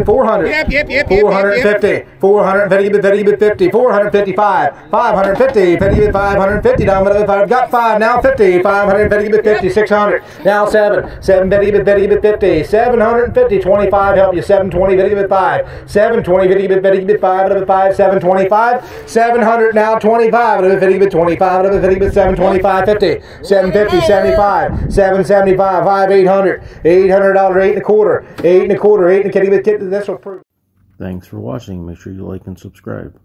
400. Yep. 450. 450. 50. 455. 550. 50. 550. Down with 5. Got 5. Now 50. 550. 50. 600. Now 7. 750. 50. 750. 25. Help you. 720. 50. 5. 720. 50. 5. 5. 725. 700. Now 25. 50. 25. 50. 725. 50. 750. 75. 775. 5. 800. $800. 8 and a quarter. 8 and a quarter. 8 and a kitty. This will prove. Thanks for watching. Make sure you like and subscribe.